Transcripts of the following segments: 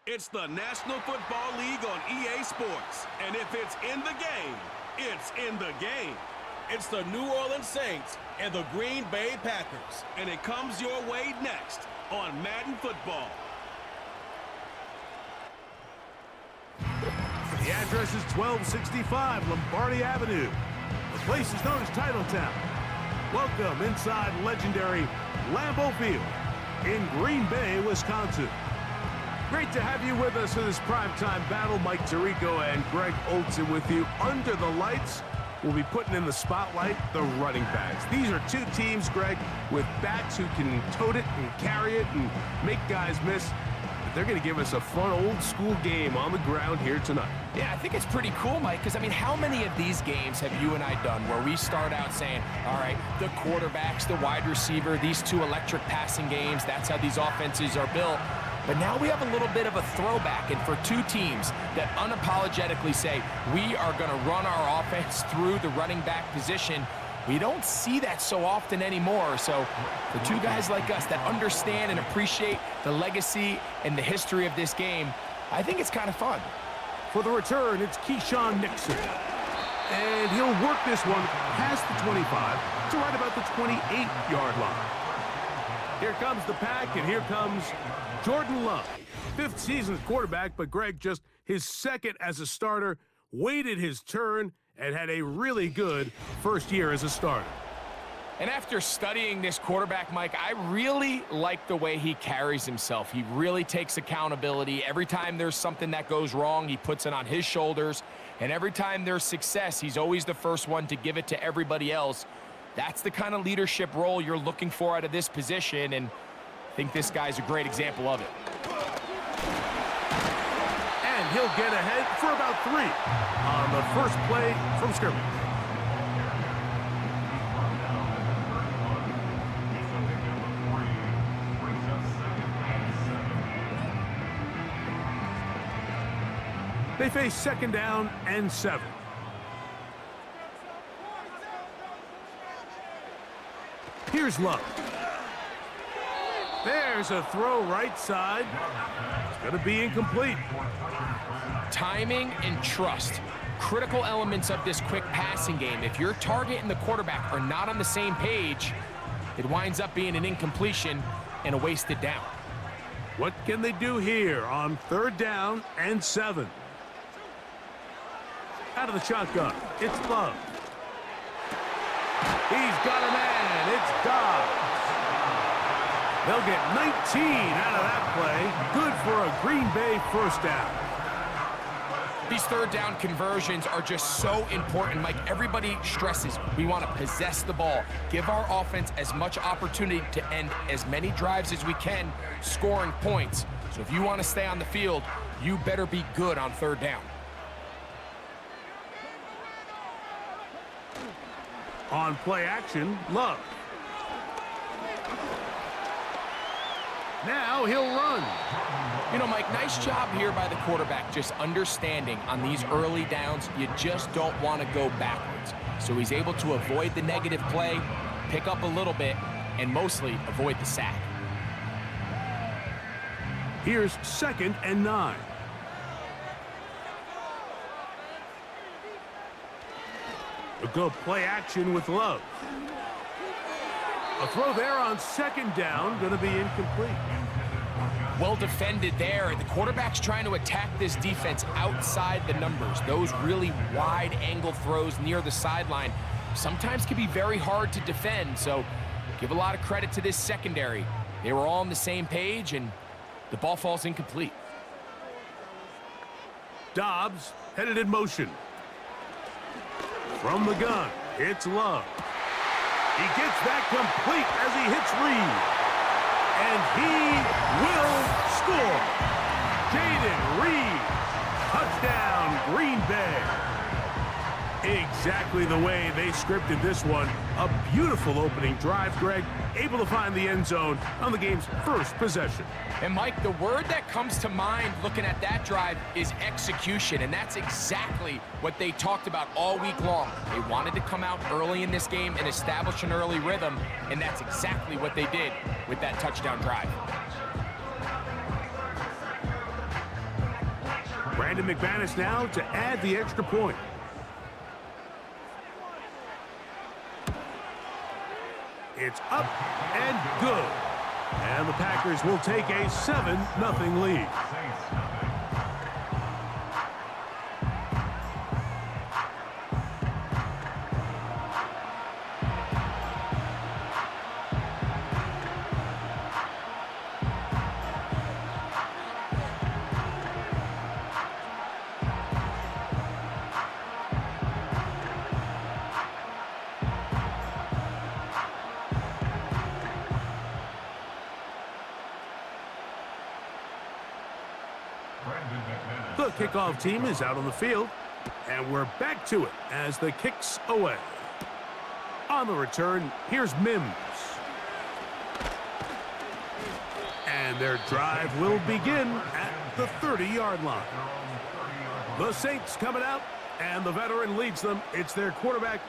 It's the National Football League on EA Sports. And if it's in the game, it's in the game. It's the New Orleans Saints and the Green Bay Packers. And it comes your way next on Madden Football. The address is 1265 Lombardi Avenue. The place is known as Titletown. Welcome inside legendary Lambeau Field in Green Bay, Wisconsin. Great to have you with us in this primetime battle. Mike Tirico and Greg Olson with you. Under the lights, we'll be putting in the spotlight the running backs. These are two teams, Greg, with backs who can tote it and carry it and make guys miss. But they're going to give us a fun old-school game on the ground here tonight. Yeah, I think it's pretty cool, Mike, because, I mean, how many of these games have you and I done where we start out saying, all right, the quarterbacks, the wide receiver, these two electric passing games, that's how these offenses are built. But now we have a little bit of a throwback, and for two teams that unapologetically say, we are going to run our offense through the running back position, we don't see that so often anymore. So for two guys like us that understand and appreciate the legacy and the history of this game, I think it's kind of fun. For the return, it's Keyshawn Nixon. And he'll work this one past the 25 to right about the 28-yard line. Here comes the pack, and here comes Jordan Love. Fifth season as quarterback, but Greg just his second as a starter, waited his turn, and had a really good first year as a starter. And after studying this quarterback, Mike, I really like the way he carries himself. He really takes accountability. Every time there's something that goes wrong, he puts it on his shoulders. And every time there's success, he's always the first one to give it to everybody else. That's the kind of leadership role you're looking for out of this position, and I think this guy's a great example of it. And he'll get ahead for about 3 on the first play from scrimmage. They face second down and 7. Here's Love. There's a throw right side. It's going to be incomplete. Timing and trust, critical elements of this quick passing game. If your target and the quarterback are not on the same page, it winds up being an incompletion and a wasted down. What can they do here on third down and 7? Out of the shotgun, it's Love. He's got a man. It's Dobbs. They'll get 19 out of that play. Good for a Green Bay first down. These third down conversions are just so important, Mike. Everybody stresses we want to possess the ball, give our offense as much opportunity to end as many drives as we can, scoring points. So if you want to stay on the field, you better be good on third down. On play action, Love. Now he'll run. You know, Mike, nice job here by the quarterback, just understanding on these early downs, you just don't want to go backwards. So he's able to avoid the negative play, pick up a little bit, and mostly avoid the sack. Here's second and 9. A good play action with Love. A throw there on second down, going to be incomplete. Well defended there. The quarterback's trying to attack this defense outside the numbers. Those really wide angle throws near the sideline sometimes can be very hard to defend, so give a lot of credit to this secondary. They were all on the same page, and the ball falls incomplete. Dobbs headed in motion. From the gun, it's Love. He gets that complete as he hits Reed. And he will score. Jaden Reed. Touchdown, Green Bay. Exactly the way they scripted this one. A beautiful opening drive, Greg. Able to find the end zone on the game's first possession. And, Mike, the word that comes to mind looking at that drive is execution, and that's exactly what they talked about all week long. They wanted to come out early in this game and establish an early rhythm, and that's exactly what they did with that touchdown drive. Brandon McManus now to add the extra point. It's up and good. And the Packers will take a 7-0 lead. The kickoff team is out on the field, and we're back to it as the kick's away. On the return, here's Mims. And their drive will begin at the 30-yard line. The Saints coming out, and the veteran leads them. It's their quarterback,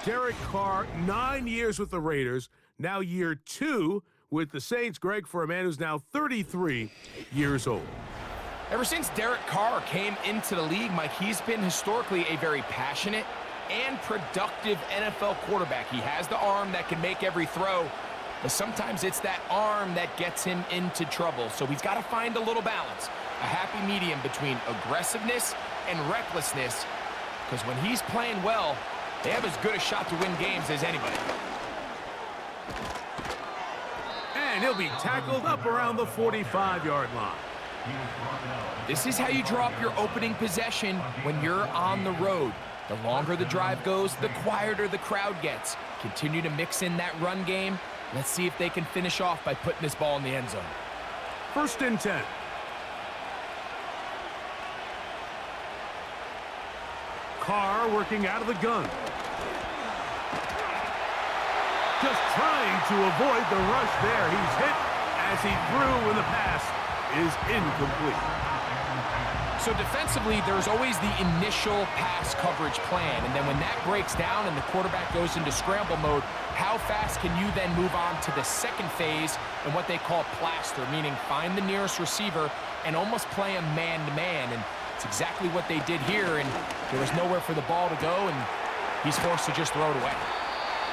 Derek Carr, 9 years with the Raiders, now year 2 with the Saints, Greg, for a man who's now 33 years old. Ever since Derek Carr came into the league, Mike, he's been historically a very passionate and productive NFL quarterback. He has the arm that can make every throw, but sometimes it's that arm that gets him into trouble. So he's got to find a little balance, a happy medium between aggressiveness and recklessness, because when he's playing well, they have as good a shot to win games as anybody. And he'll be tackled up around the 45-yard line. This is how you draw up your opening possession when you're on the road. The longer the drive goes, the quieter the crowd gets. Continue to mix in that run game. Let's see if they can finish off by putting this ball in the end zone. 1st and 10. Carr working out of the gun. Just trying to avoid the rush there. He's hit as he threw when the pass is incomplete. So defensively, there's always the initial pass coverage plan, and then when that breaks down and the quarterback goes into scramble mode, how fast can you then move on to the second phase and what they call plaster, meaning find the nearest receiver and almost play him man-to-man, and it's exactly what they did here, and there was nowhere for the ball to go, and he's forced to just throw it away.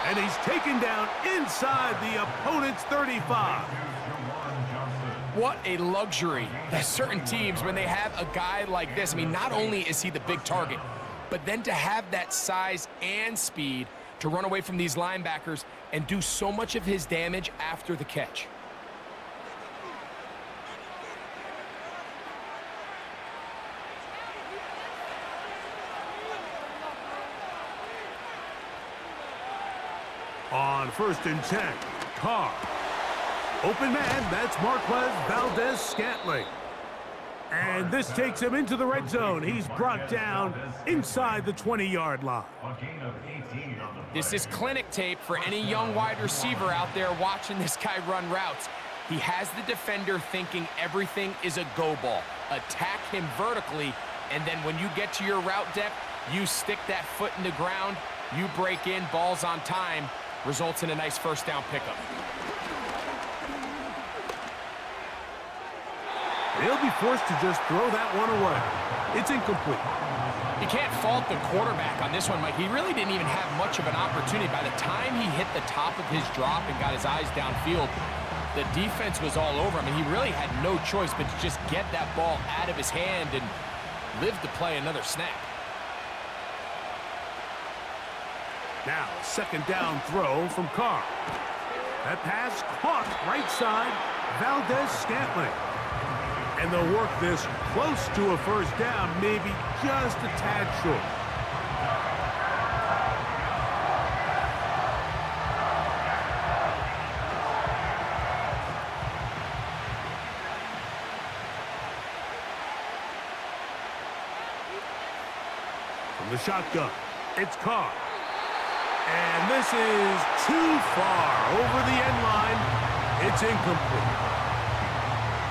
And he's taken down inside the opponent's 35. What a luxury that certain teams, when they have a guy like this, I mean, not only is he the big target, but then to have that size and speed to run away from these linebackers and do so much of his damage after the catch. On 1st and 10, Carr. Open man, that's Marquez Valdez-Scantling. And this takes him into the red zone. He's brought down inside the 20-yard line. This is clinic tape for any young wide receiver out there watching this guy run routes. He has the defender thinking everything is a go ball. Attack him vertically, and then when you get to your route depth, you stick that foot in the ground, you break in, ball's on time, results in a nice first down pickup. They'll be forced to just throw that one away. It's incomplete. You can't fault the quarterback on this one, Mike. He really didn't even have much of an opportunity. By the time he hit the top of his drop and got his eyes downfield, the defense was all over him, and he really had no choice but to just get that ball out of his hand and live to play another snap. Now, 2nd down throw from Carr. That pass caught right side, Valdez-Scantling. And they'll work this close to a first down, maybe just a tad short. From the shotgun, it's Carr. And this is too far over the end line. It's incomplete.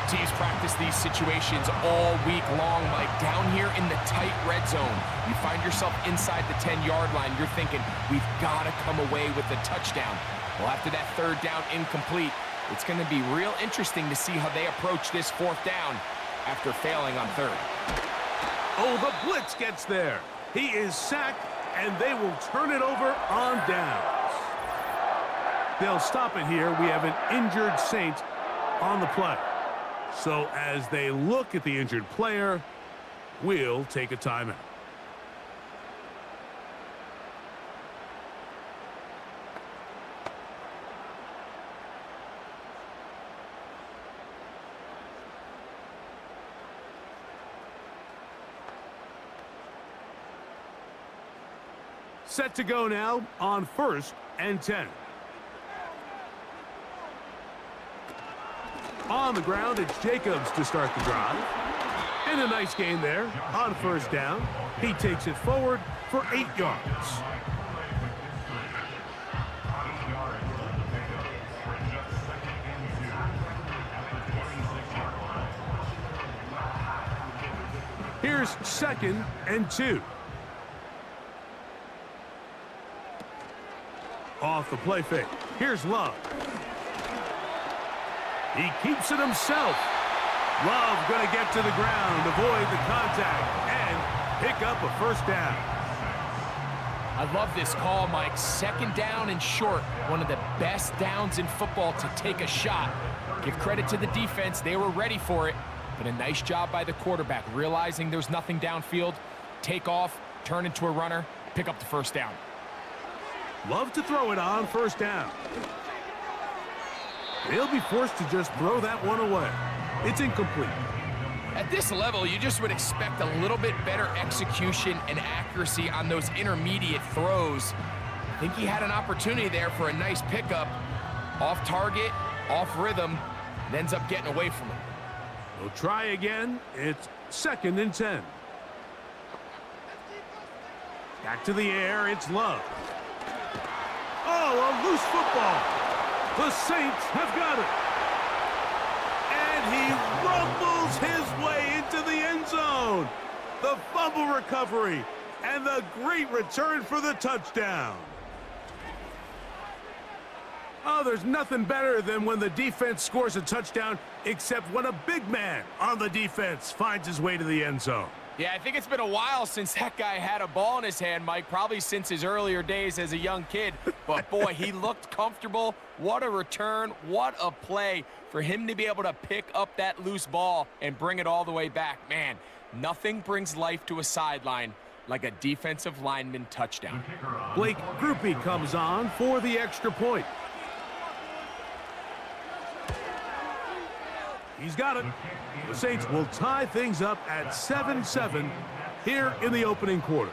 Teams practice these situations all week long, Mike. Down here in the tight red zone, you find yourself inside the 10-yard line. You're thinking, we've got to come away with a touchdown. Well, after that 3rd down incomplete, it's going to be real interesting to see how they approach this 4th down after failing on 3rd. Oh, the blitz gets there. He is sacked, and they will turn it over on downs. They'll stop it here. We have an injured Saint on the play. So as they look at the injured player, we'll take a timeout. Set to go now on 1st and 10. On the ground, it's Jacobs to start the drive. And a nice gain there on 1st down. He takes it forward for 8 yards. Here's 2nd and 2. Off the play fake. Here's Love. He keeps it himself. Love going to get to the ground, avoid the contact, and pick up a 1st down. I love this call, Mike. 2nd down and short. One of the best downs in football to take a shot. Give credit to the defense. They were ready for it. But a nice job by the quarterback, realizing there's nothing downfield. Take off, turn into a runner, pick up the 1st down. Love to throw it on 1st down. They'll be forced to just throw that one away. It's incomplete. At this level, you just would expect a little bit better execution and accuracy on those intermediate throws. I think he had an opportunity there for a nice pickup. Off target, off rhythm, and ends up getting away from it. We'll try again. It's 2nd and 10. Back to the air, it's Love. Oh, a loose football. The Saints have got it. And he rumbles his way into the end zone. The fumble recovery and the great return for the touchdown. Oh, there's nothing better than when the defense scores a touchdown, except when a big man on the defense finds his way to the end zone. Yeah, I think it's been a while since that guy had a ball in his hand, Mike, probably since his earlier days as a young kid. But, boy, he looked comfortable. What a return. What a play for him to be able to pick up that loose ball and bring it all the way back. Man, nothing brings life to a sideline like a defensive lineman touchdown. Blake Groupie comes on for the extra point. He's got it. The Saints will tie things up at 7-7 here in the opening quarter.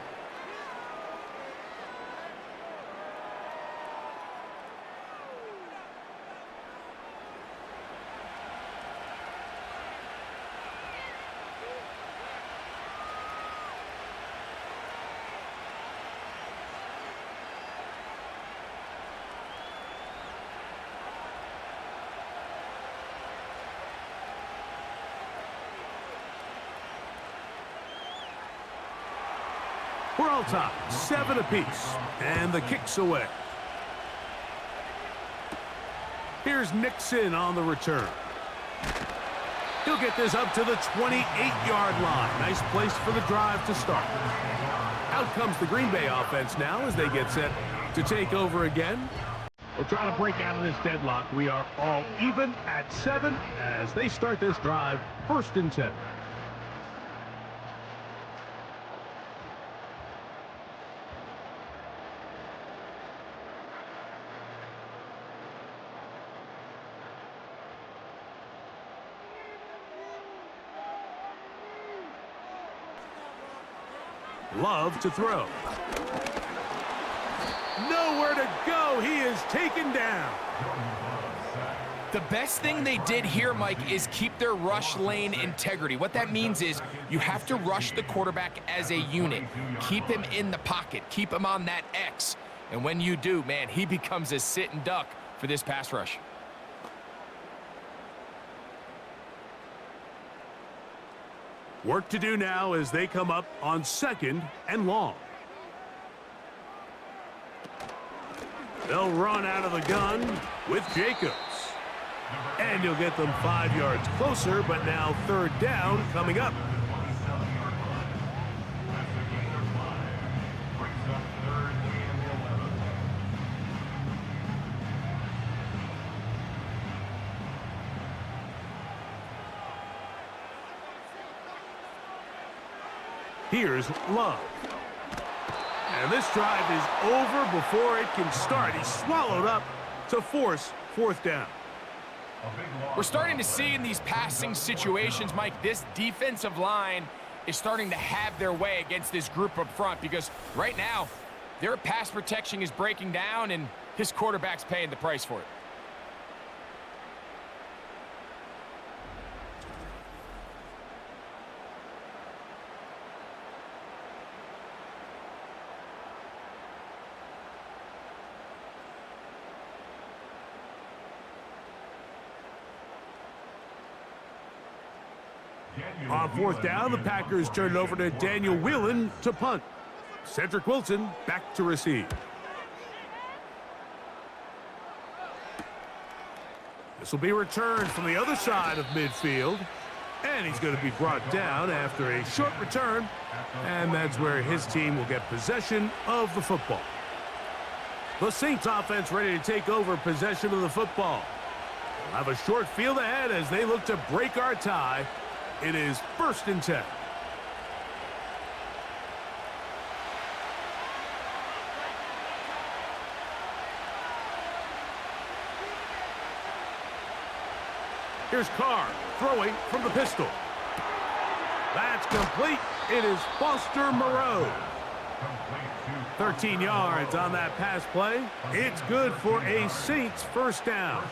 We're all tied, 7 apiece, and the kick's away. Here's Nixon on the return. He'll get this up to the 28-yard line. Nice place for the drive to start. Out comes the Green Bay offense now as they get set to take over again. We'll try to break out of this deadlock. We are all even at 7 as they start this drive, 1st and 10. Love to throw. Nowhere to go. He is taken down. The best thing they did here, Mike, is keep their rush lane integrity. What that means is you have to rush the quarterback as a unit. Keep him in the pocket. Keep him on that X. And when you do, man, he becomes a sitting duck for this pass rush. Work to do now as they come up on 2nd and long. They'll run out of the gun with Jacobs. And you'll get them 5 yards closer, but now 3rd down coming up. Here's Love. And this drive is over before it can start. He's swallowed up to force fourth down. We're starting to see in these passing situations, Mike, this defensive line is starting to have their way against this group up front because right now, their pass protection is breaking down and his quarterback's paying the price for it. On fourth down, the Packers turn it over to Daniel Whelan to punt. Cedric Wilson back to receive. This will be returned from the other side of midfield. And he's going to be brought down after a short return. And that's where his team will get possession of the football. The Saints offense ready to take over possession of the football. They'll have a short field ahead as they look to break our tie. It is 1st and 10. Here's Carr throwing from the pistol. That's complete. It is Foster Moreau. 13 yards on that pass play. It's good for a Saints first down.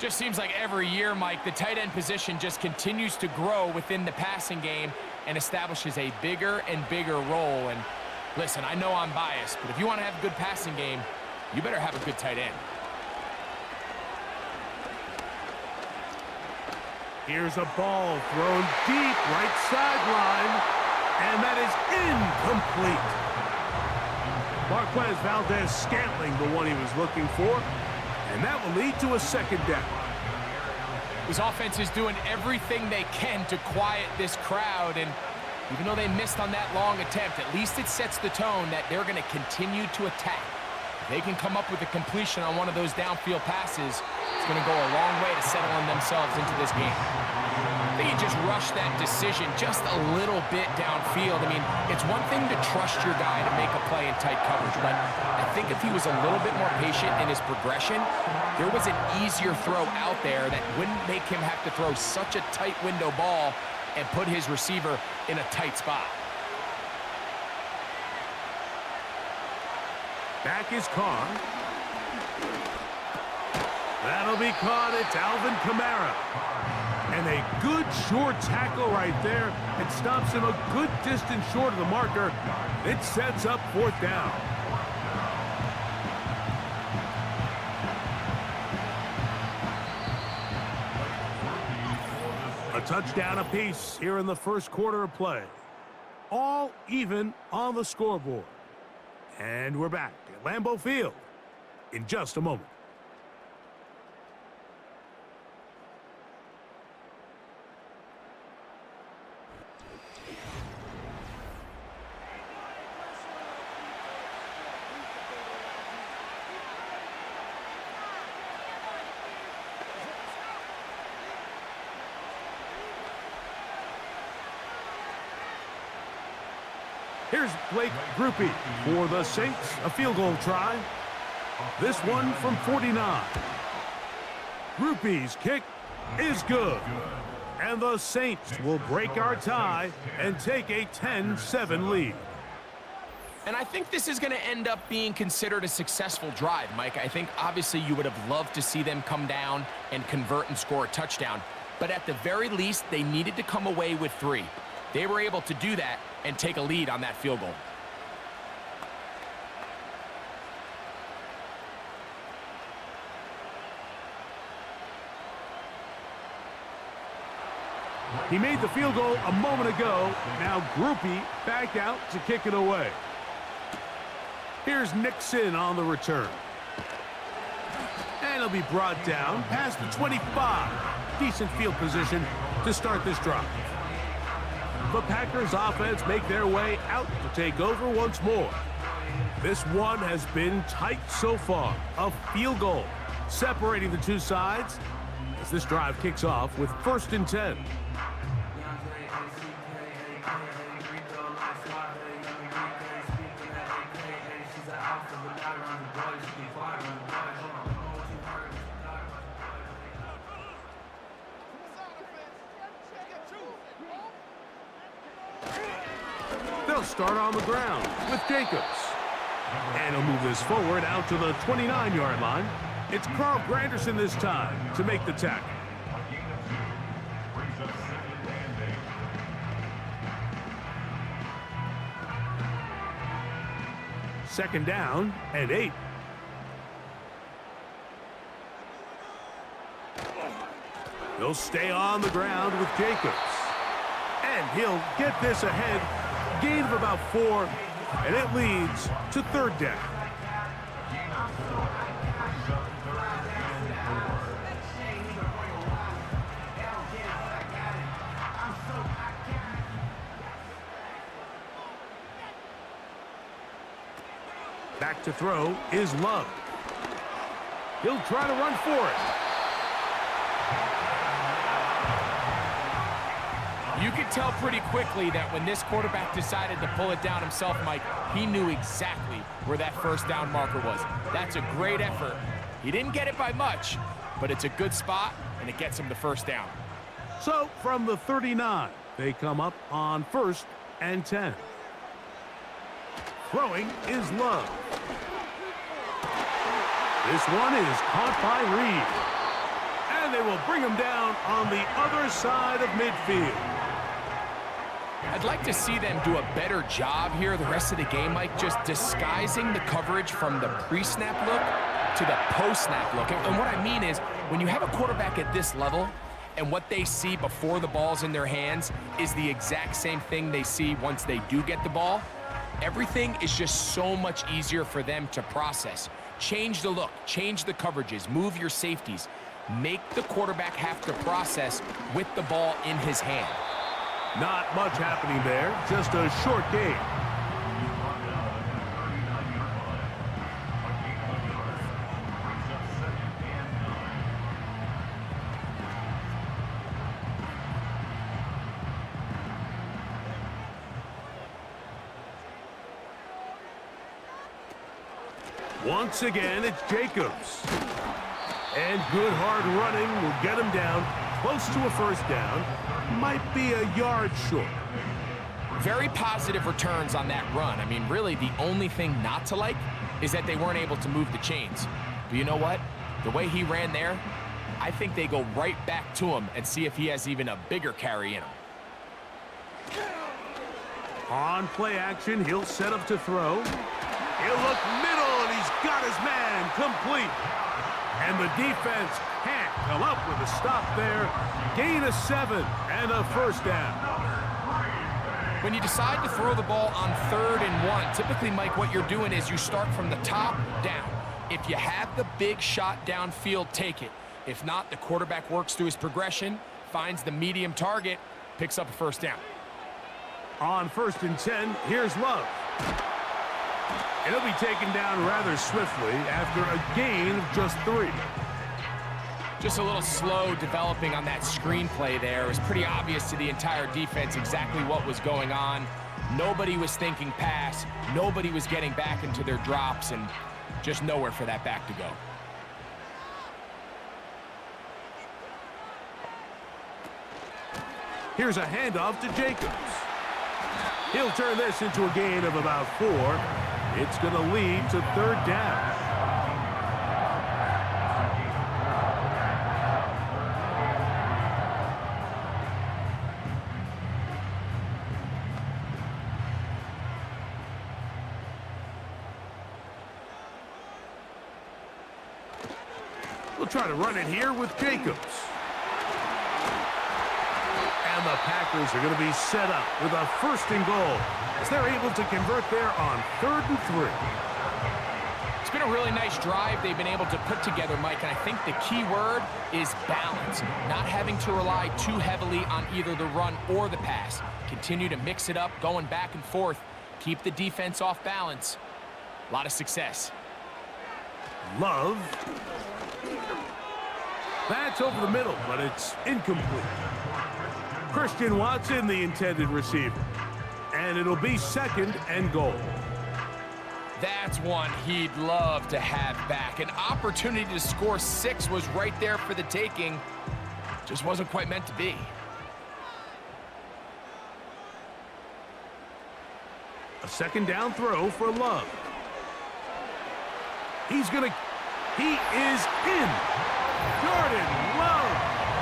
Just seems like every year, Mike, the tight end position just continues to grow within the passing game and establishes a bigger and bigger role. And listen, I know I'm biased, but if you want to have a good passing game, you better have a good tight end. Here's a ball thrown deep right sideline, and that is incomplete. Marquez Valdez-Scantling, the one he was looking for, and that will lead to a second down. This offense is doing everything they can to quiet this crowd, and even though they missed on that long attempt, at least it sets the tone that they're going to continue to attack. If they can come up with a completion on one of those downfield passes, it's going to go a long way to settling themselves into this game. They just rushed that decision just a little bit downfield. I mean, it's one thing to trust your guy to make a play in tight coverage, but I think if he was a little bit more patient in his progression, there was an easier throw out there that wouldn't make him have to throw such a tight window ball and put his receiver in a tight spot. Back is Carr. That'll be caught. It's Alvin Kamara. And a good short tackle right there. It stops him a good distance short of the marker. It sets up fourth down. A touchdown apiece here in the first quarter of play. All even on the scoreboard. And we're back at Lambeau Field in just a moment. Here's Blake Grupe for the Saints, a field goal try. This one from 49. Grupe's kick is good. And the Saints will break our tie and take a 10-7 lead. And I think this is going to end up being considered a successful drive, Mike. I think obviously you would have loved to see them come down and convert and score a touchdown. But at the very least, they needed to come away with 3. They were able to do that and take a lead on that field goal. He made the field goal a moment ago. Now Grupe back out to kick it away. Here's Nixon on the return. And he'll be brought down past the 25. Decent field position to start this drive. The Packers offense make their way out to take over once more. This one has been tight so far. A field goal separating the two sides as this drive kicks off with 1st and 10. They'll start on the ground with Jacobs. And he'll move this forward out to the 29-yard line. It's Carl Granderson this time to make the tackle. Second down and 8. He'll stay on the ground with Jacobs. And he'll get this ahead. Gain of about 4. And it leads to third down. Back to throw is Love. He'll try to run for it. You could tell pretty quickly that when this quarterback decided to pull it down himself, Mike, he knew exactly where that first down marker was. That's a great effort. He didn't get it by much, but it's a good spot, and it gets him the first down. So from the 39, they come up on 1st and 10. Throwing is Love. This one is caught by Reed. And they will bring him down on the other side of midfield. I'd like to see them do a better job here the rest of the game, Mike, just disguising the coverage from the pre-snap look to the post-snap look. And what I mean is, when you have a quarterback at this level and what they see before the ball's in their hands is the exact same thing they see once they do get the ball, everything is just so much easier for them to process. Change the look, change the coverages, move your safeties. Make the quarterback have to process with the ball in his hand. Not much happening there, just a short game. Once again, it's Jacobs. And good hard running will get him down close to a first down. Might be a yard short. Very positive returns on that run. I mean, really, the only thing not to like is that they weren't able to move the chains. But you know what? The way he ran there, I think they go right back to him and see if he has even a bigger carry in him. On play action, he'll set up to throw. He'll look middle, and he's got his man complete. And the defense can't come up with a stop there. Gain of 7 and a first down. When you decide to throw the ball on 3rd and 1, typically, Mike, what you're doing is you start from the top down. If you have the big shot downfield, take it. If not, the quarterback works through his progression, finds the medium target, picks up a first down. On 1st and 10, here's Love. And he'll be taken down rather swiftly after a gain of just 3. Just a little slow developing on that screenplay there. It was pretty obvious to the entire defense exactly what was going on. Nobody was thinking pass. Nobody was getting back into their drops, and just nowhere for that back to go. Here's a handoff to Jacobs. He'll turn this into a gain of about 4. It's going to lead to 3rd down. We'll try to run it here with Jacobs. And the Packers are going to be set up with a 1st and goal as they're able to convert there on 3rd and 3. It's been a really nice drive they've been able to put together, Mike, and I think the key word is balance. Not having to rely too heavily on either the run or the pass. Continue to mix it up, going back and forth. Keep the defense off balance. A lot of success. Love. That's over the middle, but it's incomplete. Christian Watson, the intended receiver. And it'll be 2nd and goal. That's one he'd love to have back. An opportunity to score 6 was right there for the taking. Just wasn't quite meant to be. A second down throw for Love. He is in. Jordan Love.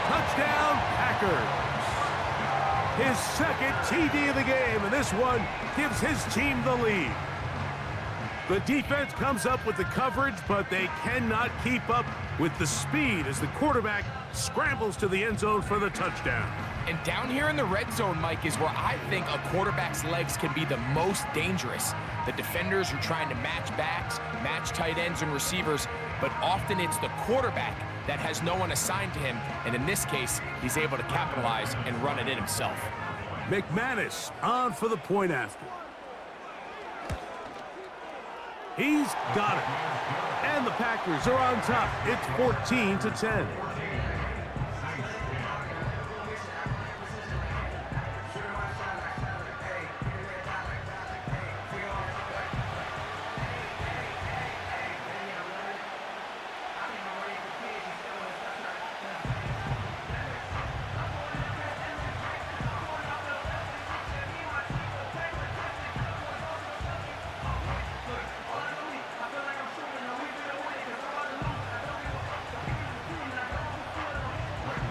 Touchdown, Packers. His second TD of the game, and this one gives his team the lead. The defense comes up with the coverage, but they cannot keep up with the speed as the quarterback scrambles to the end zone for the touchdown. And down here in the red zone, Mike, is where I think a quarterback's legs can be the most dangerous. The defenders are trying to match backs, match tight ends and receivers, but often it's the quarterback that has no one assigned to him, and in this case, he's able to capitalize and run it in himself. McManus on for the point after. He's got it. And the Packers are on top. It's 14-10.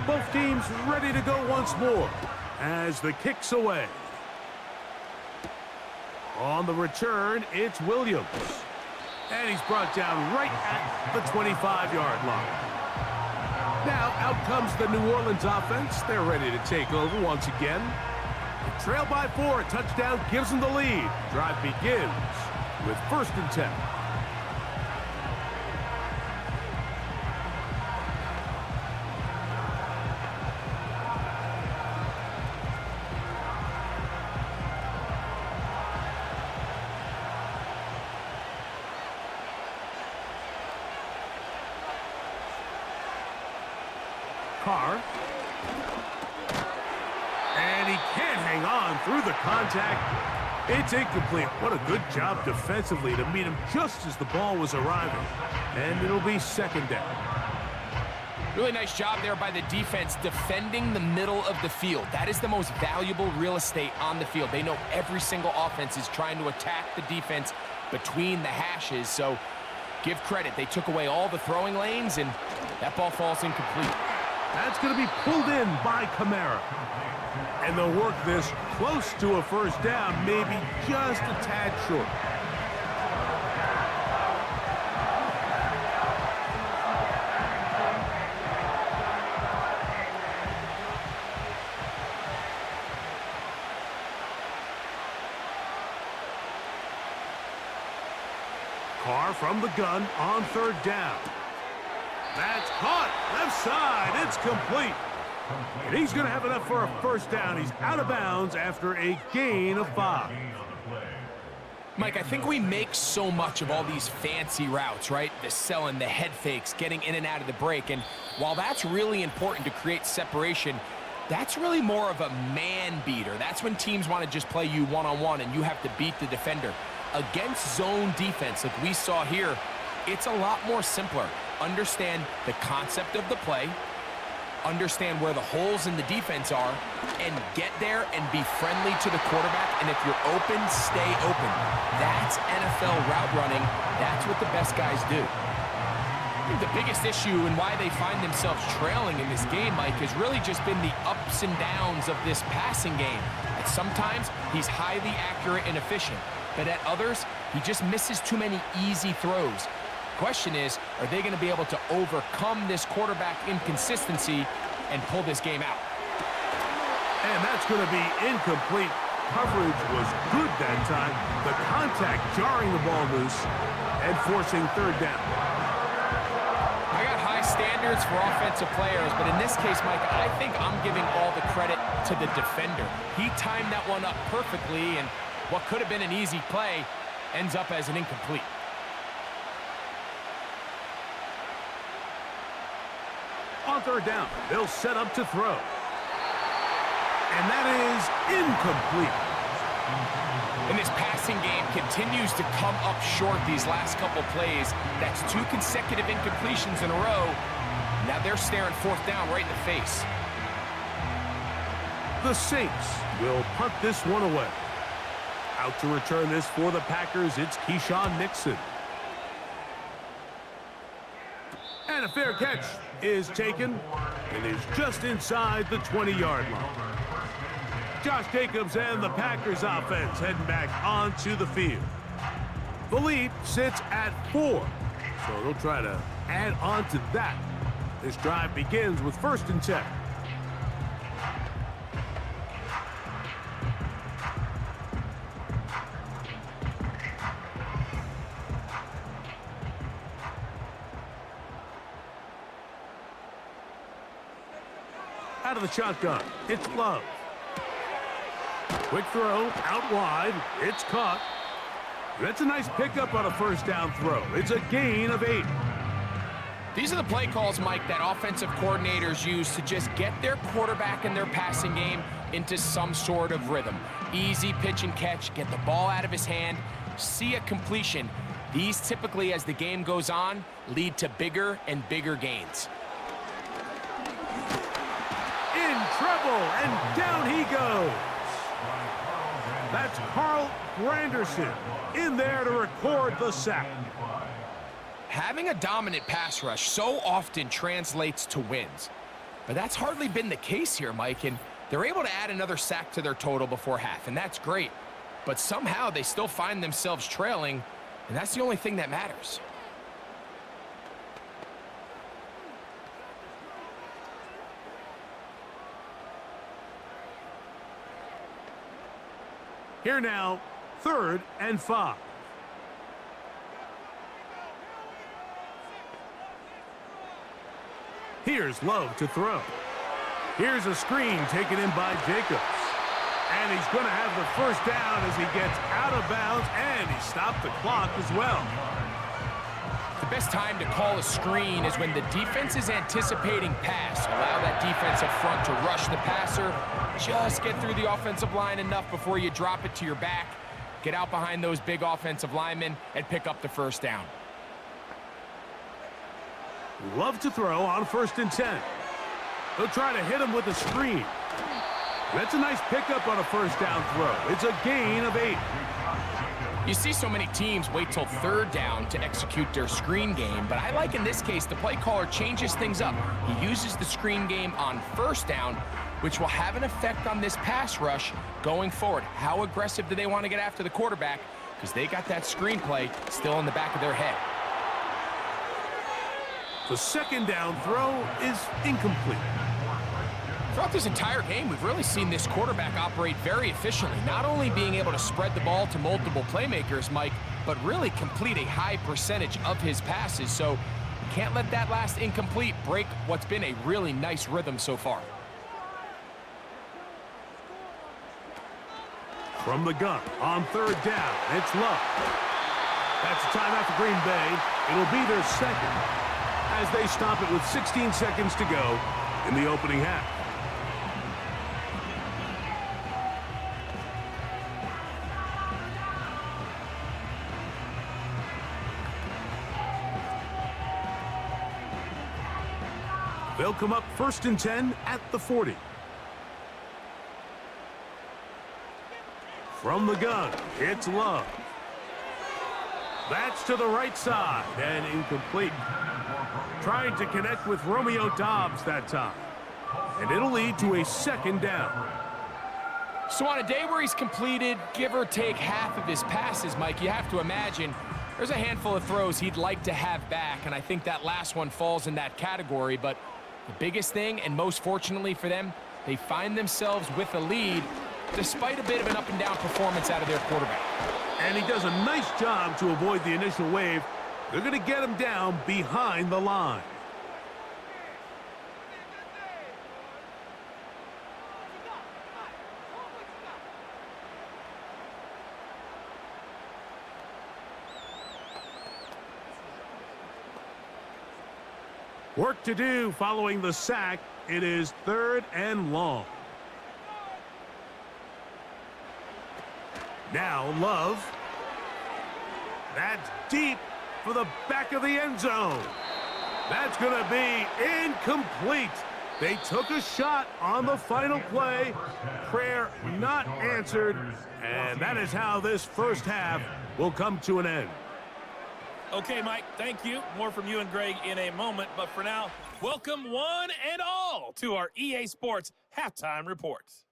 Both teams ready to go once more as the kick's away. On the return, it's Williams. And he's brought down right at the 25-yard line. Now out comes the New Orleans offense. They're ready to take over once again. They trail by 4. A touchdown gives them the lead. Drive begins with 1st and 10. Carr. And he can't hang on through the contact. It's incomplete. What a good job defensively to meet him just as the ball was arriving. And it'll be 2nd down. Really nice job there by the defense defending the middle of the field. That is the most valuable real estate on the field. They know every single offense is trying to attack the defense between the hashes. So give credit. They took away all the throwing lanes, and that ball falls incomplete. That's going to be pulled in by Kamara. And they'll work this close to a 1st down, maybe just a tad short. Carr from the gun on 3rd down. That's caught. Left side. It's complete. And he's going to have enough for a 1st down. He's out of bounds after a gain of 5. Mike, I think we make so much of all these fancy routes, right? The selling, the head fakes, getting in and out of the break. And while that's really important to create separation, that's really more of a man beater. That's when teams want to just play you one-on-one and you have to beat the defender. Against zone defense, like we saw here, it's a lot more simpler. Understand the concept of the play, understand where the holes in the defense are, and get there and be friendly to the quarterback. And if you're open, stay open. That's NFL route running. That's what the best guys do. I think the biggest issue and why they find themselves trailing in this game, Mike, has really just been the ups and downs of this passing game. And sometimes he's highly accurate and efficient, but at others, he just misses too many easy throws. Question is, are they going to be able to overcome this quarterback inconsistency and pull this game out? And that's going to be incomplete. Coverage was good that time. The contact jarring the ball loose and forcing 3rd down. I got high standards for offensive players, but in this case, Mike, I think I'm giving all the credit to the defender. He timed that one up perfectly, and what could have been an easy play ends up as an incomplete. On 3rd down, they'll set up to throw. And that is incomplete. And this passing game continues to come up short these last couple plays. That's 2 consecutive incompletions in a row. Now they're staring 4th down right in the face. The Saints will punt this one away. Out to return this for the Packers, it's Keyshawn Nixon. And a fair catch is taken and is just inside the 20-yard line. Josh Jacobs and the Packers offense heading back onto the field. The lead sits at 4, so they'll try to add on to that. This drive begins with 1st and 10. Out of the shotgun, it's Love. Quick throw, out wide, it's caught. That's a nice pickup on a 1st down throw. It's a gain of 8. These are the play calls, Mike, that offensive coordinators use to just get their quarterback and their passing game into some sort of rhythm. Easy pitch and catch, get the ball out of his hand, see a completion. These typically, as the game goes on, lead to bigger and bigger gains. In trouble, and down he goes. That's Carl Granderson in there to record the sack. Having a dominant pass rush so often translates to wins. But that's hardly been the case here, Mike, and they're able to add another sack to their total before half, and that's great. But somehow they still find themselves trailing, and that's the only thing that matters. Here now, 3rd and 5. Here's Love to throw. Here's a screen taken in by Jacobs. And he's going to have the 1st down as he gets out of bounds, and he stopped the clock as well. The best time to call a screen is when the defense is anticipating pass. Allow that defensive front to rush the passer. Just get through the offensive line enough before you drop it to your back. Get out behind those big offensive linemen and pick up the 1st down. Love to throw on 1st and 10. They'll try to hit him with a screen. That's a nice pickup on a 1st down throw. It's a gain of 8. You see so many teams wait till 3rd down to execute their screen game, but I like in this case the play caller changes things up. He uses the screen game on 1st down, which will have an effect on this pass rush going forward. How aggressive do they want to get after the quarterback? Because they got that screen play still in the back of their head. The 2nd down throw is incomplete. Throughout this entire game, we've really seen this quarterback operate very efficiently, not only being able to spread the ball to multiple playmakers, Mike, but really complete a high percentage of his passes. So you can't let that last incomplete break what's been a really nice rhythm so far. From the gun on 3rd down, it's Love. That's a timeout for Green Bay. It'll be their 2nd as they stop it with 16 seconds to go in the opening half. They'll come up 1st and 10 at the 40. From the gun, it's Love. That's to the right side and incomplete. Trying to connect with Romeo Doubs that time. And it'll lead to a 2nd down. So on a day where he's completed, give or take half of his passes, Mike, you have to imagine there's a handful of throws he'd like to have back, and I think that last one falls in that category. But the biggest thing, and most fortunately for them, they find themselves with a lead despite a bit of an up-and-down performance out of their quarterback. And he does a nice job to avoid the initial wave. They're going to get him down behind the line. Work to do following the sack. It is 3rd and long. Now Love. That's deep for the back of the end zone. That's going to be incomplete. They took a shot on the final play. Prayer not answered. And that is how this first half will come to an end. Okay, Mike, thank you. More from you and Greg in a moment. But for now, welcome one and all to our EA Sports Halftime Reports.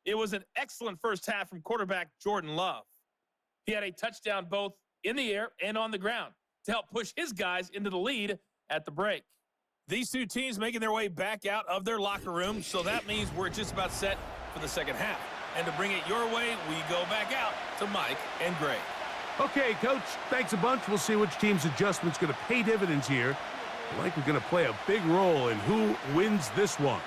It was an excellent first half from quarterback Jordan Love. He had a touchdown both in the air and on the ground to help push his guys into the lead at the break. These two teams making their way back out of their locker room, so that means we're just about set for the second half. And to bring it your way, we go back out to Mike and Greg. Okay, Coach, thanks a bunch. We'll see which team's adjustment's going to pay dividends here. I like we're going to play a big role in who wins this one.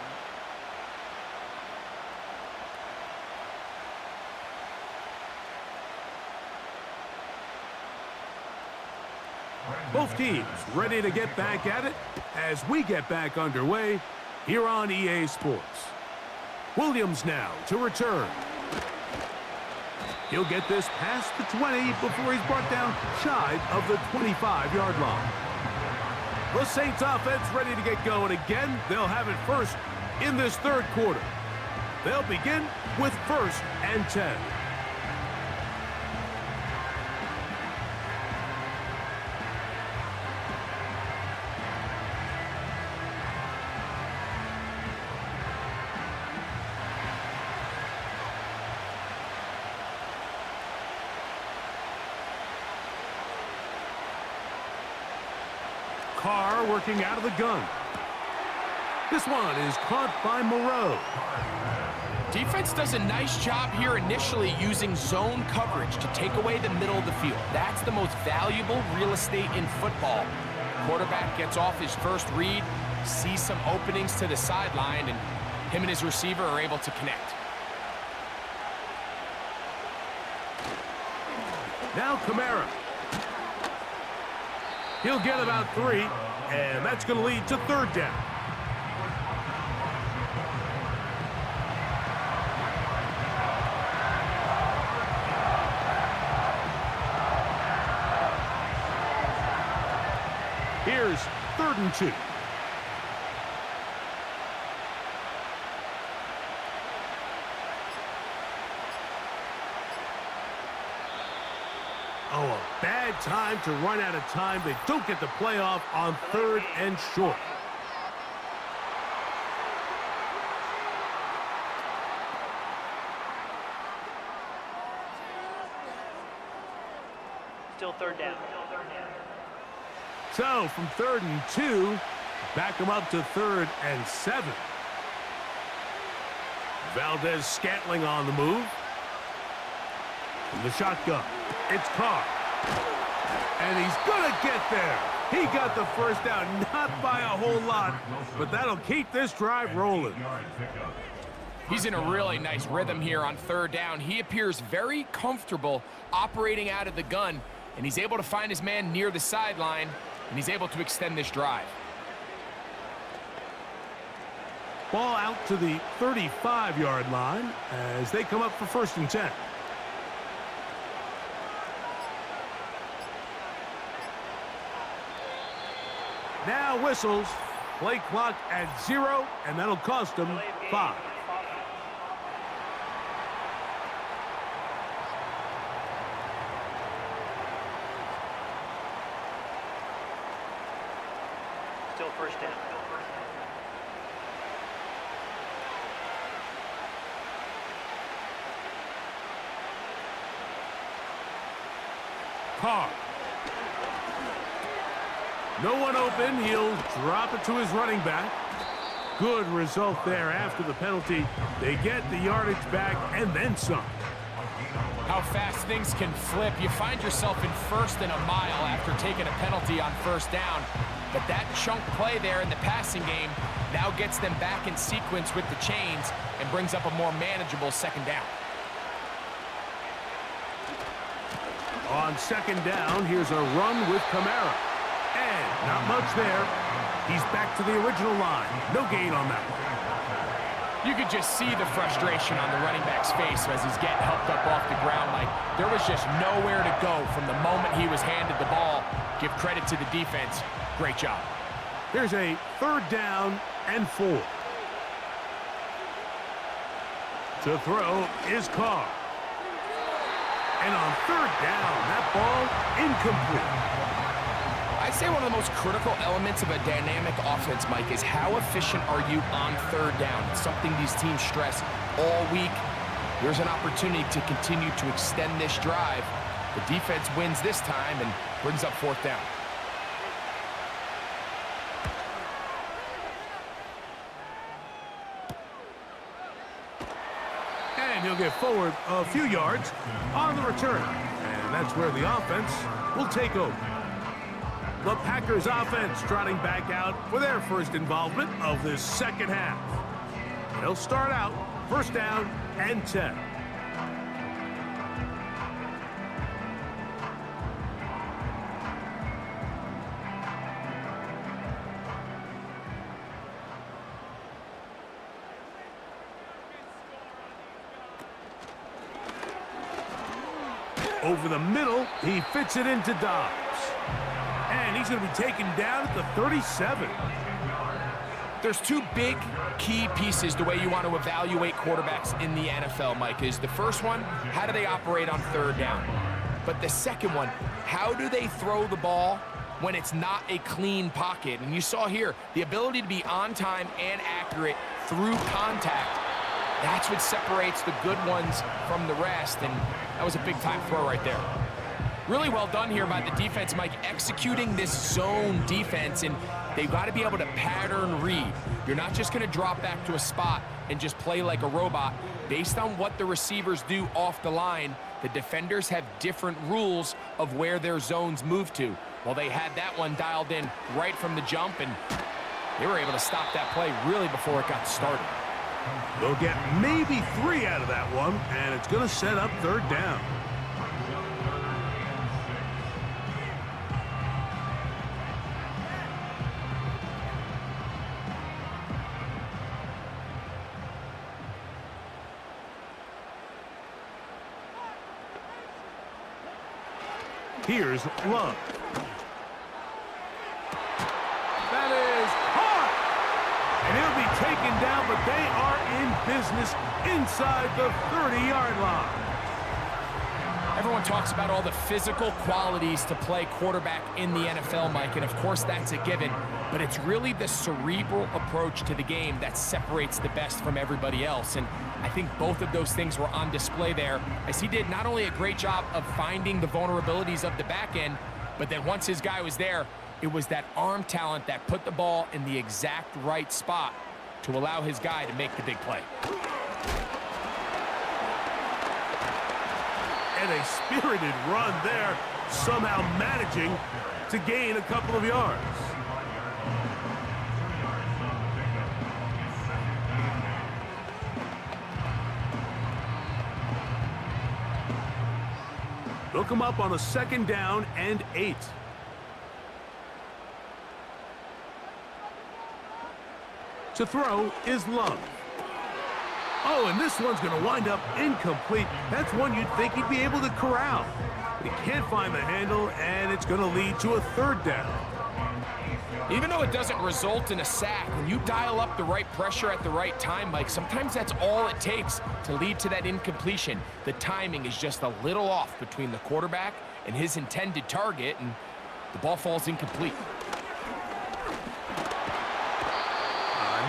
Both teams ready to get back at it as we get back underway here on EA Sports. Williams now to return. He'll get this past the 20 before he's brought down shy of the 25-yard line. The Saints offense ready to get going again. They'll have it first in this third quarter. They'll begin with 1st and 10. Carr working out of the gun. This one is caught by Moreau. Defense does a nice job here initially using zone coverage to take away the middle of the field. That's the most valuable real estate in football. Quarterback gets off his first read, sees some openings to the sideline, and him and his receiver are able to connect. Now Kamara. He'll get about 3, and that's going to lead to 3rd down. Here's 3rd and 2. Oh, a bad time to run out of time. They don't get the playoff on 3rd and short. Still 3rd down. So, from 3rd and 2, back them up to 3rd and 7. Valdez-Scantling on the move. In the shotgun, it's Carr. And he's going to get there. He got the first down, not by a whole lot, but that'll keep this drive rolling. He's in a really nice rhythm here on 3rd down. He appears very comfortable operating out of the gun, and he's able to find his man near the sideline, and he's able to extend this drive. Ball out to the 35-yard line as they come up for 1st and 10. Now whistles, play clock at 0, and that'll cost them 5. Still 1st down. Carr. No one open. He'll drop it to his running back. Good result there after the penalty. They get the yardage back and then some. How fast things can flip. You find yourself in 1st and a mile after taking a penalty on 1st down. But that chunk play there in the passing game now gets them back in sequence with the chains and brings up a more manageable 2nd down. On 2nd down, here's a run with Kamara. And not much there. He's back to the original line. No gain on that one. You could just see the frustration on the running back's face as he's getting helped up off the ground. Like there was just nowhere to go from the moment he was handed the ball. Give credit to the defense. Great job. Here's a 3rd down and 4. To throw is Carr. And on third down, that ball incomplete. I'd say one of the most critical elements of a dynamic offense, Mike, is how efficient are you on third down? It's something these teams stress all week. Here's an opportunity to continue to extend this drive. The defense wins this time and brings up fourth down. And he'll get forward a few yards on the return. And that's where the offense will take over. The Packers offense trotting back out for their first involvement of this second half. They'll start out first down and 10. Over the middle, he fits it into Dobbs. And he's going to be taken down at the 37. There's two big key pieces the way you want to evaluate quarterbacks in the NFL, Mike, is the first one, how do they operate on third down? But the second one, how do they throw the ball when it's not a clean pocket? And you saw here, the ability to be on time and accurate through contact. That's what separates the good ones from the rest, and that was a big-time throw right there. Really well done here by the defense, Mike, executing this zone defense, and they've got to be able to pattern read. You're not just going to drop back to a spot and just play like a robot. Based on what the receivers do off the line, the defenders have different rules of where their zones move to. Well, they had that one dialed in right from the jump, and they were able to stop that play really before it got started. They'll get maybe 3 out of that one, and it's going to set up third down. Here's Love. That is hard. And he'll be taken down, but they are in business inside the 30-yard line. Everyone talks about all the physical qualities to play quarterback in the NFL, Mike, and of course that's a given, but it's really the cerebral approach to the game that separates the best from everybody else, and I think both of those things were on display there, as he did not only a great job of finding the vulnerabilities of the back end, but then once his guy was there, it was that arm talent that put the ball in the exact right spot to allow his guy to make the big play. And a spirited run there, somehow managing to gain a couple of yards. They'll come up on a second down and 8. To throw is Love. Oh, and this one's going to wind up incomplete. That's one you'd think he'd be able to corral. But he can't find the handle, and it's going to lead to a third down. Even though it doesn't result in a sack, when you dial up the right pressure at the right time, Mike, sometimes that's all it takes to lead to that incompletion. The timing is just a little off between the quarterback and his intended target, and the ball falls incomplete.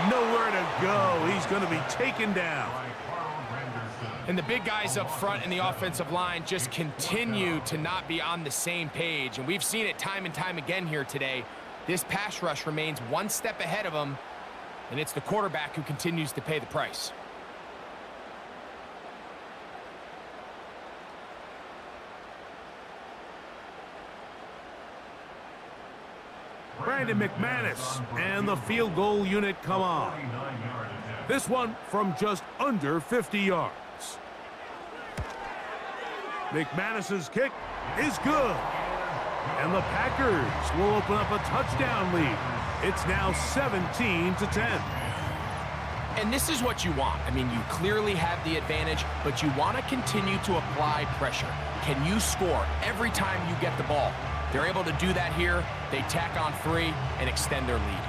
Nowhere to go. He's going to be taken down. And the big guys up front in the offensive line just continue to not be on the same page. And we've seen it time and time again here today. This pass rush remains one step ahead of them, and it's the quarterback who continues to pay the price. Brandon McManus and the field goal unit come on. This one from just under 50 yards. McManus's kick is good. And the Packers will open up a touchdown lead. It's now 17-10. And this is what you want. I mean, you clearly have the advantage, but you want to continue to apply pressure. Can you score every time you get the ball? They're able to do that here. They tack on 3 and extend their lead.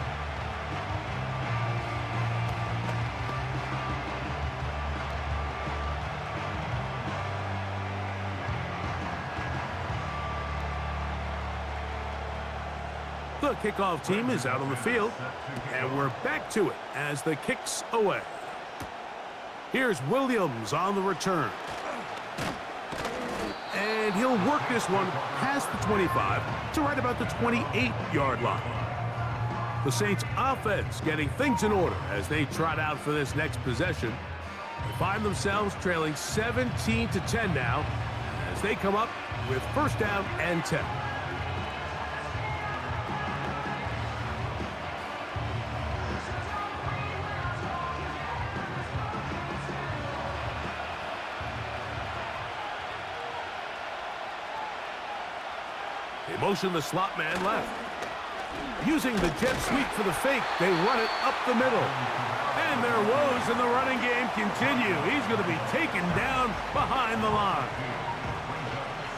The kickoff team is out on the field, and we're back to it as the kick's away. Here's Williams on the return. And he'll work this one past the 25 to right about the 28-yard line. The Saints offense getting things in order as they trot out for this next possession. They find themselves trailing 17-10 now as they come up with first down and 10. They motion the slot man left. Using the jet sweep for the fake, they run it up the middle. And their woes in the running game continue. He's going to be taken down behind the line.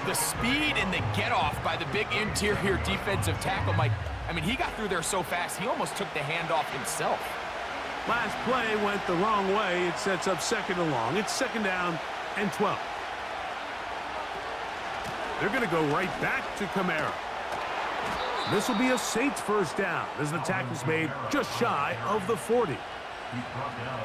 The speed and the get-off by the big interior defensive tackle, Mike. I mean, he got through there so fast, he almost took the handoff himself. Last play went the wrong way. It sets up second and long. It's second down and 12. They're going to go right back to Kamara. This will be a Saints first down as the tackle's made just shy of the 40.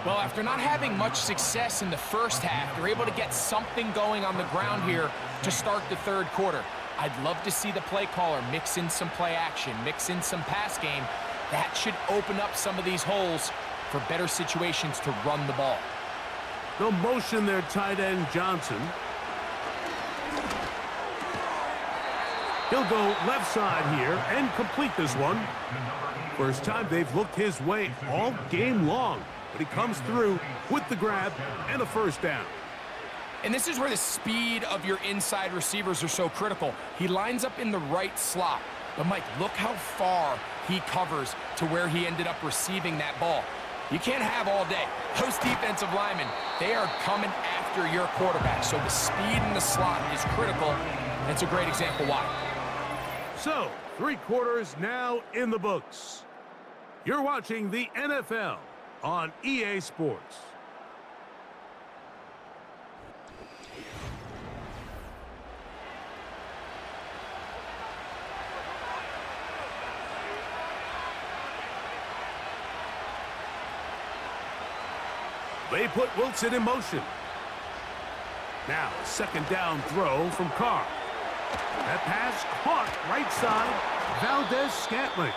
Well, after not having much success in the first half, they're able to get something going on the ground here to start the third quarter. I'd love to see the play caller mix in some play action, mix in some pass game. That should open up some of these holes for better situations to run the ball. They'll motion their tight end Johnson. He'll go left side here and complete this one. First time they've looked his way all game long, but he comes through with the grab and a first down. And this is where the speed of your inside receivers are so critical. He lines up in the right slot. But, Mike, look how far he covers to where he ended up receiving that ball. You can't have all day. Those defensive linemen, they are coming after your quarterback. So the speed in the slot is critical. And it's a great example why. So, 3 quarters now in the books. You're watching the NFL on EA Sports. They put Wilson in motion. Now, a second down throw from Carr. That pass caught right side, Valdez-Scantling.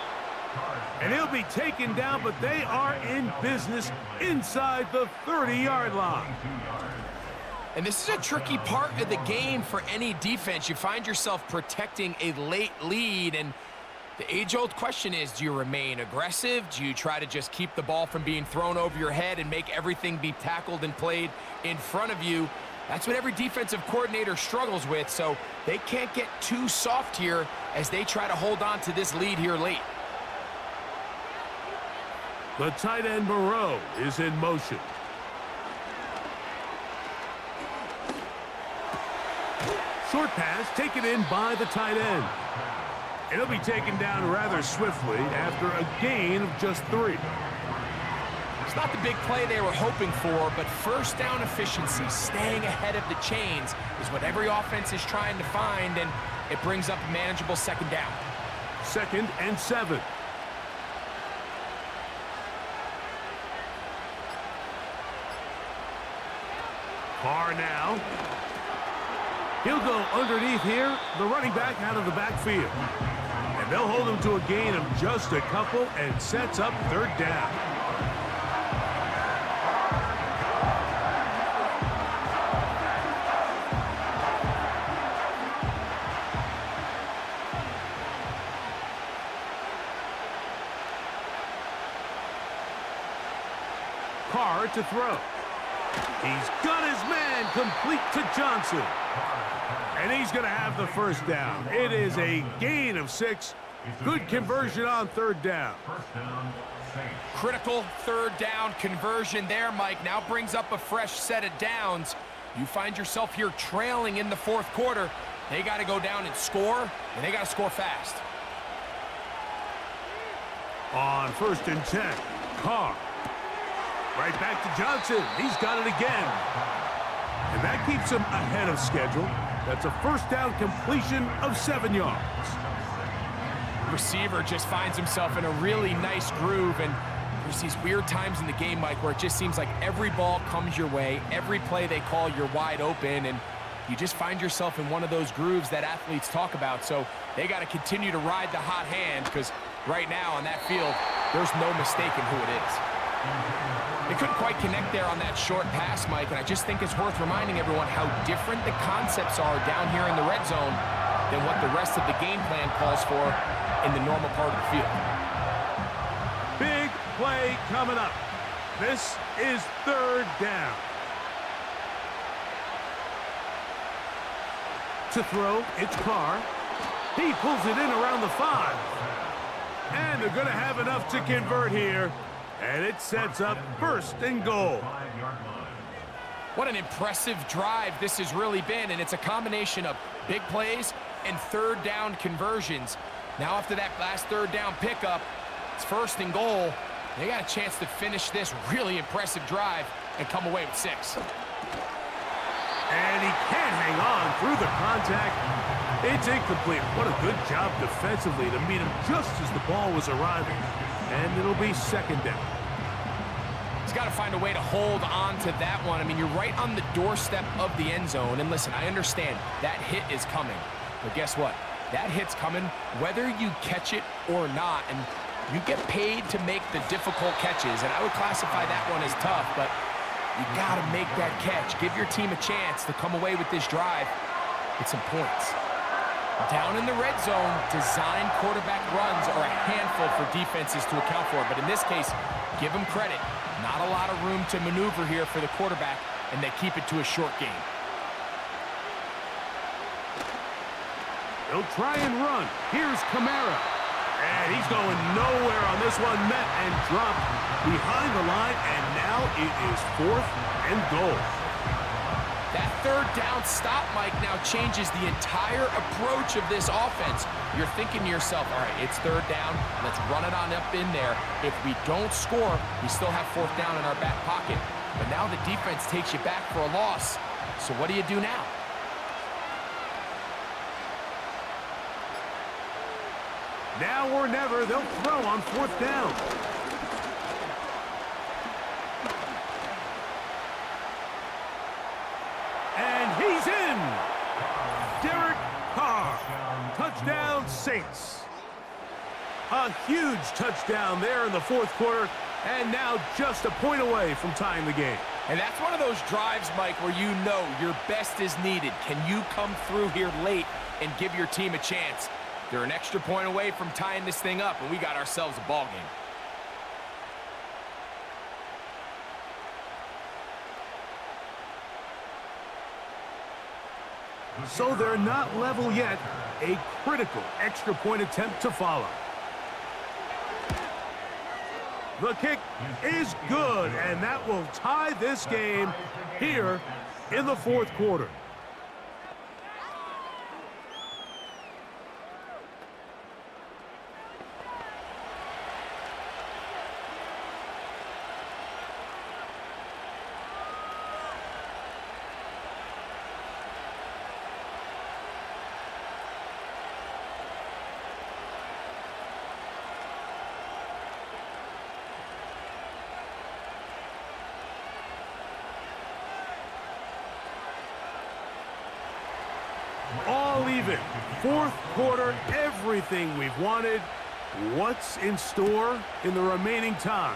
And he'll be taken down, but they are in business inside the 30-yard line. And this is a tricky part of the game for any defense. You find yourself protecting a late lead, and the age-old question is, do you remain aggressive? Do you try to just keep the ball from being thrown over your head and make everything be tackled and played in front of you? That's what every defensive coordinator struggles with, so they can't get too soft here as they try to hold on to this lead here late. The tight end Moreau is in motion. Short pass taken in by the tight end. And he'll be taken down rather swiftly after a gain of just 3. It's not the big play they were hoping for, but first down efficiency, staying ahead of the chains, is what every offense is trying to find, and it brings up a manageable second down. Second and 7. Carr now. He'll go underneath here, the running back out of the backfield. And they'll hold him to a gain of just a couple and sets up third down. Carr to throw. He's got his man complete to Johnson. And he's going to have the first down. It is a gain of 6. Good conversion on third down. Critical third down conversion there, Mike. Now brings up a fresh set of downs. You find yourself here trailing in the fourth quarter. They got to go down and score, and they got to score fast. On first and 10, Carr. Right back to Johnson. He's got it again. And that keeps him ahead of schedule. That's a first down completion of 7 yards. receiver just finds himself in a really nice groove, and there's these weird times in the game, Mike, where it just seems like every ball comes your way, every play they call, you're wide open, and you just find yourself in one of those grooves that athletes talk about. So they got to continue to ride the hot hand, because right now on that field, there's no mistaking who it is. They couldn't quite connect there on that short pass, Mike, and I just think it's worth reminding everyone how different the concepts are down here in the red zone than what the rest of the game plan calls for in the normal part of the field. Big play coming up. This is third down. To throw, it's Carr. He pulls it in around the 5. And they're going to have enough to convert here. And it sets up first and goal. What an impressive drive this has really been, and it's a combination of big plays and third down conversions. Now after that last third down pickup, it's first and goal. They got a chance to finish this really impressive drive and come away with 6. And he can't hang on through the contact. It's incomplete. What a good job defensively to meet him just as the ball was arriving. And it'll be second down. He's got to find a way to hold on to that one. I mean, you're right on the doorstep of the end zone. And listen, I understand that hit is coming. But guess what? That hit's coming whether you catch it or not. And you get paid to make the difficult catches. And I would classify that one as tough, but you got to make that catch. Give your team a chance to come away with this drive with some points. Down in the red zone, design quarterback runs are a handful for defenses to account for. But in this case, give them credit. Not a lot of room to maneuver here for the quarterback, and they keep it to a short game. They'll try and run. Here's Kamara. And he's going nowhere on this one. Met and dropped behind the line, and now it is fourth and goal. That third down stop, Mike, now changes the entire approach of this offense. You're thinking to yourself, all right, it's third down. Let's run it on up in there. If we don't score, we still have fourth down in our back pocket. But now the defense takes you back for a loss. So what do you do now? Now or never, they'll throw on fourth down. And he's in. Derek Carr. Touchdown, Saints. A huge touchdown there in the fourth quarter, and now just a point away from tying the game. And that's one of those drives, Mike, where you know your best is needed. Can you come through here late and give your team a chance? They're an extra point away from tying this thing up, and we got ourselves a ball game. So they're not level yet. A critical extra point attempt to follow. The kick is good, and that will tie this game here in the fourth quarter. All even. Fourth quarter, everything we've wanted. What's in store in the remaining time?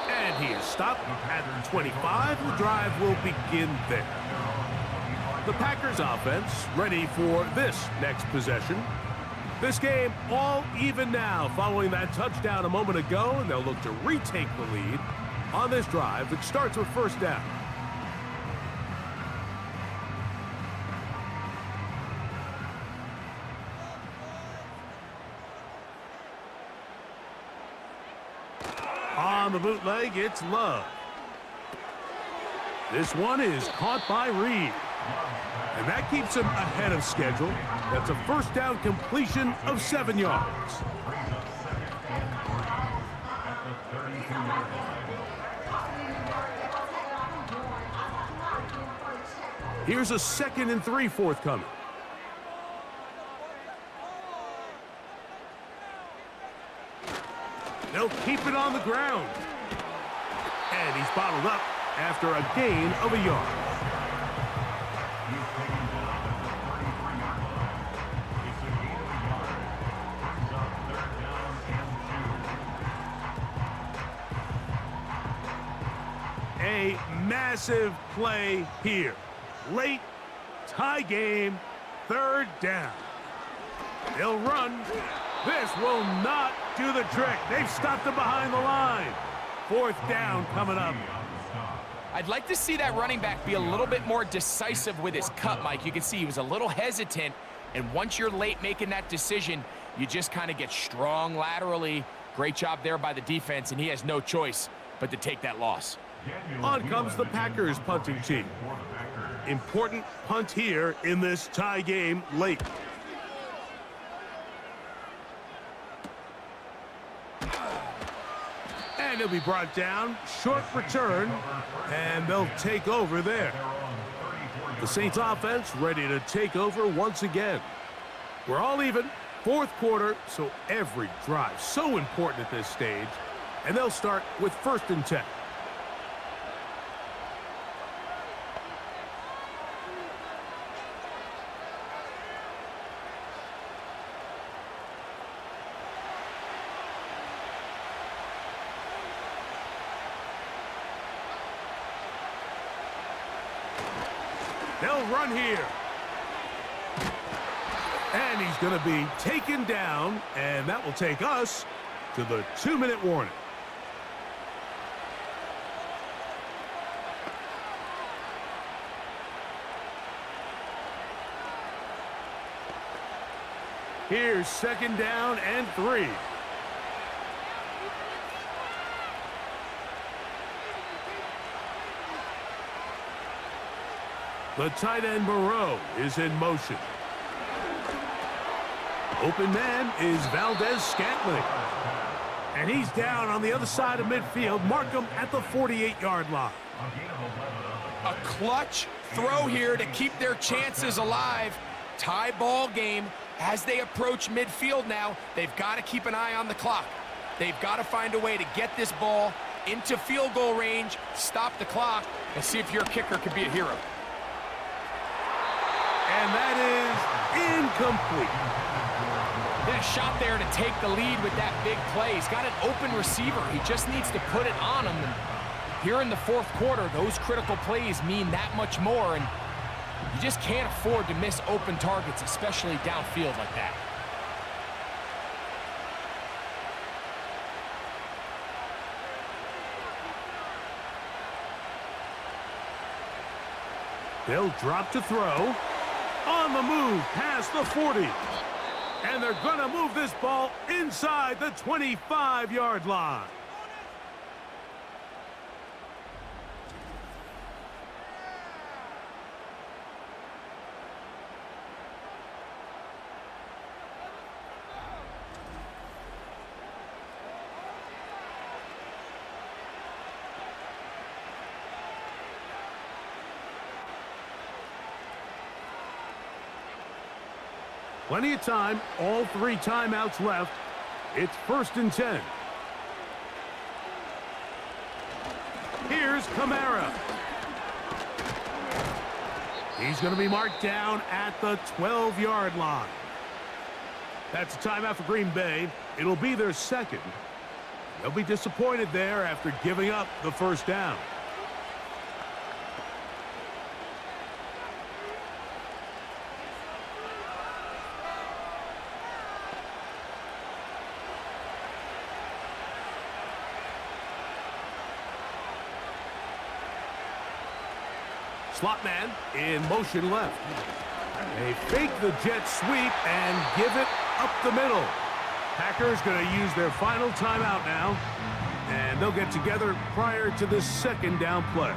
And he is stopped at 25. The drive will begin there. The Packers offense ready for this next possession. This game all even now following that touchdown a moment ago, and they'll look to retake the lead on this drive that starts with first down. On the bootleg, it's Love. This one is caught by Reed. And that keeps him ahead of schedule. That's a first down completion of 7 yards. Here's a 2nd and 3 forthcoming. They'll keep it on the ground. And he's bottled up after a gain of a yard. A massive play here. Late, tie game, third down. They'll run. This will not do the trick. They've stopped him behind the line. Fourth down coming up. I'd like to see that running back be a little bit more decisive with his cut, Mike. You can see he was a little hesitant, and once you're late making that decision, you just kind of get strong laterally. Great job there by the defense, and he has no choice but to take that loss. On comes the Packers punting team. Important punt here in this tie game late. And he'll be brought down. Short return. And they'll take over there. The Saints offense ready to take over once again. We're all even. Fourth quarter, so every drive so important at this stage. And they'll start with 1st and 10. They'll run here. And he's going to be taken down, and that will take us to the 2-minute warning. Here's 2nd down and 3. The tight end Moreau is in motion. Open man is Valdez-Scantling. And he's down on the other side of midfield. Mark him at the 48-yard line. A clutch throw here to keep their chances alive. Tie ball game as they approach midfield now. They've got to keep an eye on the clock. They've got to find a way to get this ball into field goal range, stop the clock, and see if your kicker can be a hero. And that is incomplete. Yeah, a shot there to take the lead with that big play. He's got an open receiver. He just needs to put it on him. And here in the 4th quarter, those critical plays mean that much more. And you just can't afford to miss open targets, especially downfield like that. They'll drop to throw. On the move past the 40. And they're going to move this ball inside the 25-yard line. Plenty of time, all 3 timeouts left. It's 1st and 10. Here's Kamara. He's going to be marked down at the 12-yard line. That's a timeout for Green Bay. It'll be their 2nd. They'll be disappointed there after giving up the 1st down. Slot man in motion left. They fake the jet sweep and give it up the middle. Packers going to use their final timeout now, and they'll get together prior to this 2nd down play.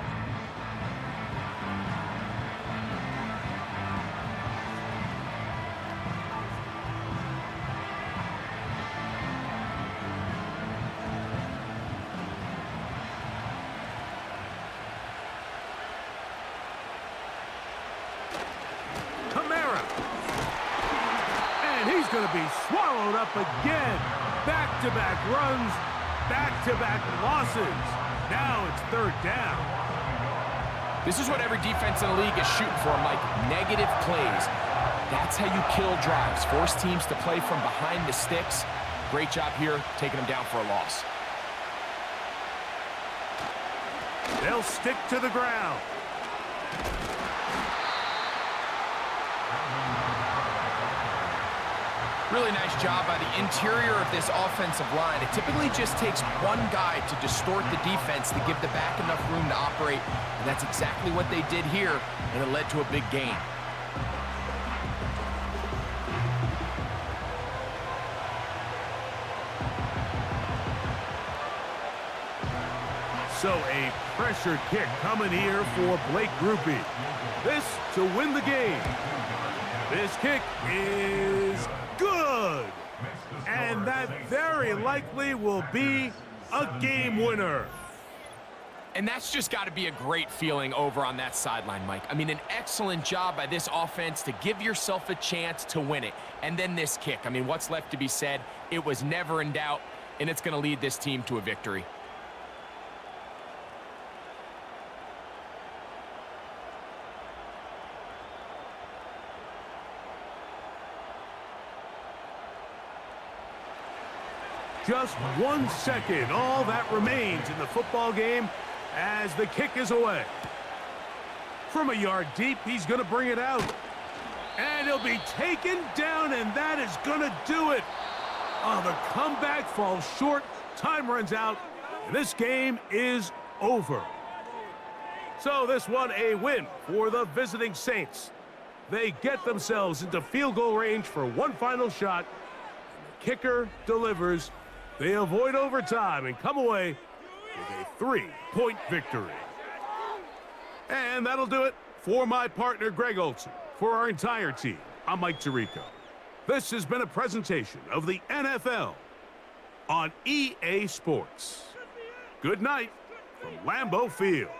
Going to be swallowed up again. Back-to-back runs, back-to-back losses. Now it's third down. This is what every defense in the league is shooting for, Mike. Negative plays. That's how you kill drives. Force teams to play from behind the sticks. Great job here, taking them down for a loss. They'll stick to the ground. Really nice job by the interior of this offensive line. It typically just takes one guy to distort the defense to give the back enough room to operate, and that's exactly what they did here, and it led to a big gain. So a pressure kick coming here for Blake Grupe. This to win the game. This kick is good. And that very likely will be a game winner. And that's just got to be a great feeling over on that sideline, Mike. I mean, an excellent job by this offense to give yourself a chance to win it. And then this kick. I mean, what's left to be said? It was never in doubt, and it's going to lead this team to a victory. Just 1 second, all that remains in the football game as the kick is away. From a yard deep, he's going to bring it out. And he'll be taken down, and that is going to do it. Oh, the comeback falls short. Time runs out, and this game is over. So this one a win for the visiting Saints. They get themselves into field goal range for one final shot. And the kicker delivers. They avoid overtime and come away with a 3-point victory. And that'll do it for my partner, Greg Olson. For our entire team, I'm Mike Tirico. This has been a presentation of the NFL on EA Sports. Good night from Lambeau Field.